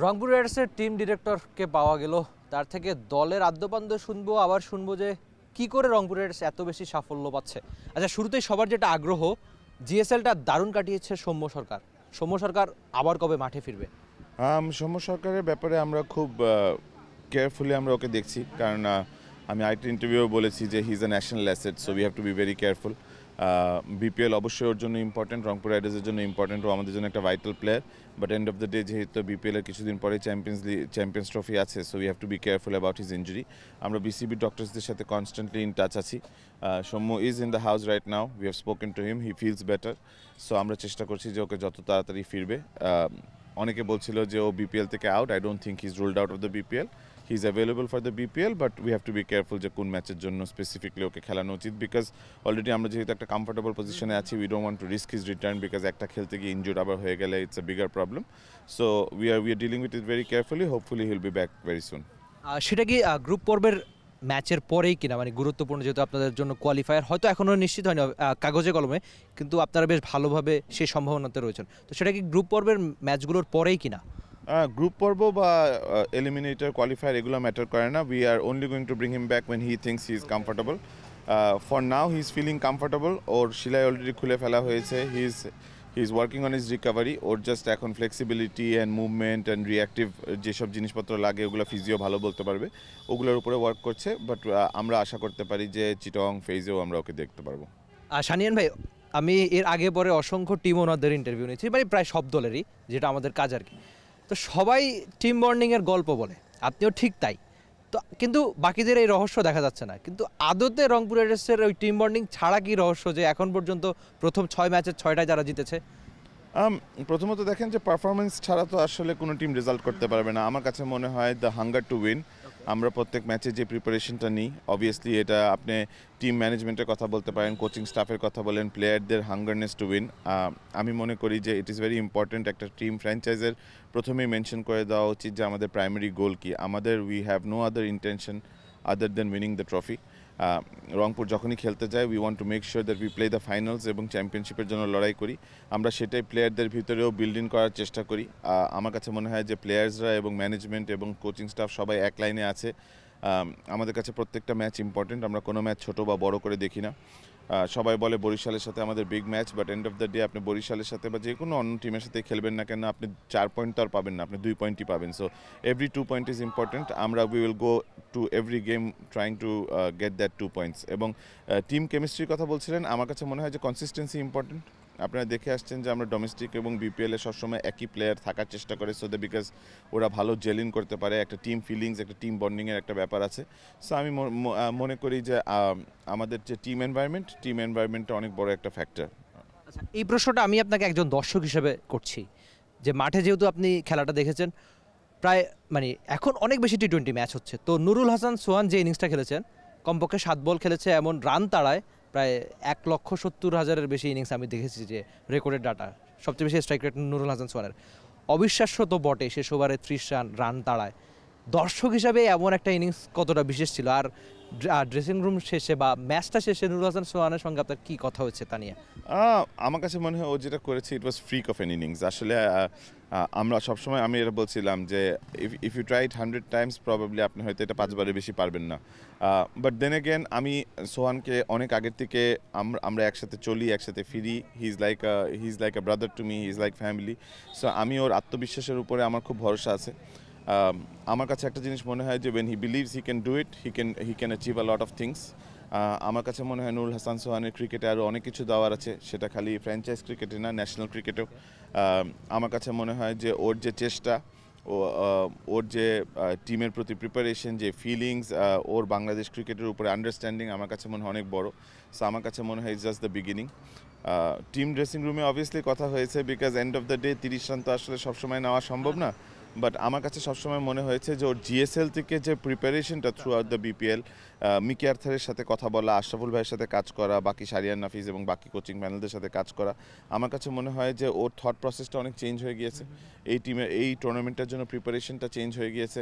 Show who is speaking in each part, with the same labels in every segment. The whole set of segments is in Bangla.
Speaker 1: রংপুর রাইডার্সের টিম ডিরেক্টরকে পাওয়া গেল, তার থেকে দলের আদ্যপান্ত শুনবো, আবার শুনবো যে কি করে রংপুর রাইডার্স এত বেশি সাফল্য পাচ্ছে। আচ্ছা, শুরুতেই সবার যেটা আগ্রহ, জিএসএলটা দারুণ কাটিয়েছে সৌম্য সরকার। সৌম্য সরকার আবার কবে মাঠে ফিরবে?
Speaker 2: সৌম্য সরকারের ব্যাপারে আমরা খুব কেয়ারফুলি আমরা ওকে দেখছি, কারণ আমি আরেকটা ইন্টারভিউ বলেছি যে he is a national asset, so we have to be very careful. BPL অবশ্যই ওর জন্য ইম্পর্টেন্ট, রংপুর রাইডার্সের জন্য ইম্পর্টেন্ট, ও আমাদের জন্য একটা vital player. But end of the day যেহেতু বিপিএলের কিছুদিন পরে চ্যাম্পিয়ন্স ট্রফি আছে, so we have to be careful about his injury. আমরা বিসিবি ডক্টরসদের সাথে কনস্ট্যান্টলি ইন টাচ আছি। Soumya is in the house right now, we have spoken to him, he feels better. So আমরা চেষ্টা করছি যে ওকে যত তাড়াতাড়ি ফিরবে। অনেকে বলছিল যে ও বিপিএল থেকে out, I don't think he is ruled out of the BPL. He is available for the BPL, but we have to be careful যে কোন ম্যাচের জন্য স্পেসিফিকলি ওকে খেলানো উচিত, বিকজ অলরেডি আমরা যেহেতু একটা কমফোর্টেবল পজিশনে আছি, we don't want to risk his return, because একটা খেলতে গিয়ে ইনজুর্ড আবার হয়ে গেলে it's a bigger problem. So we are dealing with it very carefully, hopefully he will be back very soon.
Speaker 1: সেটা কি গ্রুপ পর্বের ম্যাচের পরেই কিনা, মানে গুরুত্বপূর্ণ যেহেতু আপনাদের জন্য কোয়ালিফায়ার হয়তো এখনও নিশ্চিত হয়নি কাগজে কলমে, কিন্তু আপনারা বেশ ভালোভাবে সেই সম্ভাবনাতে রয়েছেন, তো সেটা কি গ্রুপ পর্বের ম্যাচগুলোর পরেই কিনা?
Speaker 2: গ্রুপ পর্ব বা এলিমিনেটর কোয়ালিফায়ার এগুলো ম্যাটার করে না। We are only going to bring him back when he thinks he is comfortable. For now he is feeling comfortable. ওর শিলাই অলরেডি খুলে ফেলা হয়েছে। He is working on his recovery. ওর জাস্ট এখন flexibility and movement and reactive যেসব জিনিসপত্র লাগে ওগুলো ফিজিও ভালো বলতে পারবে, ওগুলোর উপরে ওয়ার্ক করছে। বাট আমরা আশা করতে পারি যে চিটং ফেজেও আমরা ওকে দেখতে পারবো।
Speaker 1: সানিয়ান ভাই, আমি এর আগে পরে অসংখ্য টিম ওনারদের ইন্টারভিউ নিয়েছি, মানে প্রায় সব দলেরই, যেটা আমাদের কাজ আর কি। তো সবাই টিম বন্ডিংয়ের গল্প বলে, আপনিও ঠিক তাই। তো কিন্তু বাকিদের এই রহস্য দেখা যাচ্ছে না, কিন্তু আদতে রংপুর রাইডার্সের ওই টিম বন্ডিং ছাড়া কি রহস্য যে এখন পর্যন্ত প্রথম 6 ম্যাচের 6টায় যারা জিতেছে?
Speaker 2: প্রথমত দেখেন যে পারফরমেন্স ছাড়া তো আসলে কোনো টিম রেজাল্ট করতে পারবে না। আমার কাছে মনে হয় দ্য হাঙ্গার টু উইন। আমরা প্রত্যেক ম্যাচে যে প্রিপারেশনটা নিই, অবভিয়াসলি এটা আপনি টিম ম্যানেজমেন্টের কথা বলতে পারেন, কোচিং স্টাফের কথা বলেন, প্লেয়ারদের হাঙ্গারনেস টু উইন। আমি মনে করি যে ইট ইজ ভেরি ইম্পর্ট্যান্ট। একটা টিম ফ্র্যাঞ্চাইজের প্রথমেই মেনশন করে দেওয়া উচিত যে আমাদের প্রাইমারি গোল কি। আমাদের we have no other intention other than winning the trophy. Rangpur যখনই খেলতে যায় we want to make sure that we play the finals এবং চ্যাম্পিয়নশিপের জন্য লড়াই করি। আমরা সেটাই প্লেয়ারদের ভিতরেও বিল্ডিং করার চেষ্টা করি। আমার কাছে মনে হয় যে প্লেয়ার্সরা এবং ম্যানেজমেন্ট এবং কোচিং স্টাফ সবাই এক লাইনে আছে। আমাদের কাছে প্রত্যেকটা ম্যাচ ইম্পর্টেন্ট, আমরা কোনো ম্যাচ ছোটো বা বড় করে দেখি না। সবাই বলে বরিশালের সাথে আমাদের big match, but end of the day আপনি বরিশালের সাথে বা যে কোনো অন্য টিমের সাথে খেলবেন না কেন, আপনি 4 পয়েন্ট তো আর পাবেন না, আপনি 2 পয়েন্টই পাবেন। So every 2 point is important. আমরা we will go to every game trying to get that 2 points. এবং টিম কেমিস্ট্রির কথা বলছিলেন, আমার কাছে মনে হয় যে কনসিস্টেন্সি ইম্পর্টেন্ট। আপনারা দেখে আসছেন যে আমরা ডোমেস্টিক এবং বিপিএলে সবসময় একই প্লেয়ার থাকার চেষ্টা করে, সো দ্যাট বিকজ ওরা ভালো জেলিন করতে পারে, একটা টিম ফিলিংস, একটা টিম বন্ডিংয়ের একটা ব্যাপার আছে। সো আমি মনে করি যে আমাদের যে টিম এনভায়রনমেন্টটা অনেক বড় একটা ফ্যাক্টর।
Speaker 1: আচ্ছা, এই প্রশ্নটা আমি আপনাকে একজন দর্শক হিসেবে করছি, যে মাঠে যেহেতু আপনি খেলাটা দেখেছেন, প্রায় মানে এখন অনেক বেশি টি20 ম্যাচ হচ্ছে, তো নুরুল হাসান সোহান যে ইনিংসটা খেলেছেন, কমপক্ষে 7 বল খেলেছে, এমন রান তাড়ায় প্রায় 1,70,000-এর বেশি ইনিংস আমি দেখেছি, যে রেকর্ডের ডাটা সবচেয়ে বেশি স্ট্রাইক রেট নুরুল হাসান সোহানের। অবিশ্বাস্য তো বটে, শেষ ওভারে 30 রান তাড়ায়। দর্শক হিসাবে এমন একটা ইনিংস কতটা বিশেষ ছিল? আর ড্রেসিং রুম শেষে বা ম্যাচটা শেষে নুরুল হাসান সোহানের সঙ্গে আপনার কী কথা হচ্ছে তা নিয়ে?
Speaker 2: আমার কাছে মনে হয় ও যেটা করেছে it was freak of an innings. আসলে আমরা সবসময় আমি এটা বলছিলাম যে if you try it 100 times probably আপনি হয়তো এটা 5বারের বেশি পারবেন না। বাট দেন এগেন আমি সোহানকে অনেক আগের থেকে আমরা একসাথে চলি, একসাথে ফিরি। He is like a brother to me, he is like family. So আমি ওর আত্মবিশ্বাসের উপরে আমার খুব ভরসা আছে। আমার কাছে একটা জিনিস মনে হয় যে when he believes he can do it, he can achieve a lot of things. আমার কাছে মনে হয় নুরুল হাসান সোহানের ক্রিকেটে আরও অনেক কিছু দেওয়ার আছে, সেটা খালি ফ্র্যাঞ্চাইজ ক্রিকেটে না, ন্যাশনাল ক্রিকেটেও। আমার কাছে মনে হয় যে ওর যে চেষ্টা, ওর যে টিমের প্রতি প্রিপারেশন, যে ফিলিংস, ওর বাংলাদেশ ক্রিকেটের উপরে আন্ডারস্ট্যান্ডিং আমার কাছে মনে হয় অনেক বড়। সো আমার কাছে মনে হয় it's just the beginning. Team dressing রুমে অবভিয়াসলি কথা হয়েছে, because end of the day 30 run তো আসলে সবসময় নেওয়া সম্ভব না। বাট আমার কাছে সবসময় মনে হয়েছে যে ওর জিএসএল থেকে যে প্রিপারেশনটা throughout the BPL, Mickey আর্থারের সাথে কথা বলা, আশরাফুল ভাইয়ের সাথে কাজ করা, বাকি শারিয়ান নাফিজ এবং বাকি কোচিং প্যানেলদের সাথে কাজ করা, আমার কাছে মনে হয় যে ওর থট প্রসেসটা অনেক চেঞ্জ হয়ে গিয়েছে। এই টুর্নামেন্টের জন্য প্রিপারেশনটা চেঞ্জ হয়ে গিয়েছে।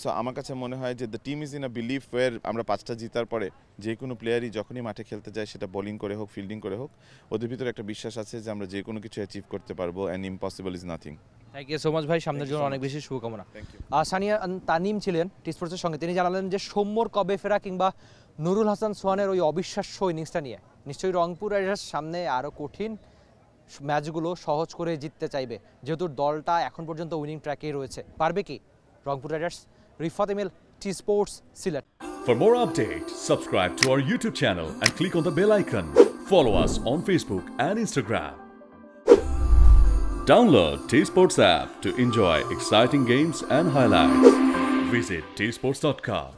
Speaker 2: সো আমার কাছে মনে হয় যে the team is in a believe where আমরা 5টা জিতার পরে যে কোনো প্লেয়ারই যখনই মাঠে খেলতে যায়, সেটা বোলিং করে হোক ফিল্ডিং করে হোক, ওদের ভিতরে একটা বিশ্বাস আছে যে আমরা যে কোনো কিছু অ্যাচিভ করতে পারবো, and impossible is nothing.
Speaker 1: Thank you so much ভাই, সামনের জন্য অনেক বেশি শুভকামনা।
Speaker 2: Thank you.
Speaker 1: সানিয়া তানিম ছিলেন টি স্পোর্টসের সঙ্গে, তিনি জানালেন যে সৌম্যর কবে ফেরা কিংবা নুরুল হাসান সোহানের ওই অবিশ্বাস্য ইনিংসটা নিয়ে নিশ্চয়ই রংপুর রাইডার্স সামনে আরও কঠিন ম্যাচগুলো সহজ করে জিততে চাইবে, যেহেতু দলটা এখন পর্যন্ত উইনিং ট্র্যাকেই রয়েছে। পারবে কি Rangpur Riders? Rifat Emil, T Sports, Sylhet.
Speaker 3: For more updates, subscribe to our YouTube channel and click on the bell icon. Follow us on Facebook and Instagram. Download T Sports app to enjoy exciting games and highlights. Visit tsports.com.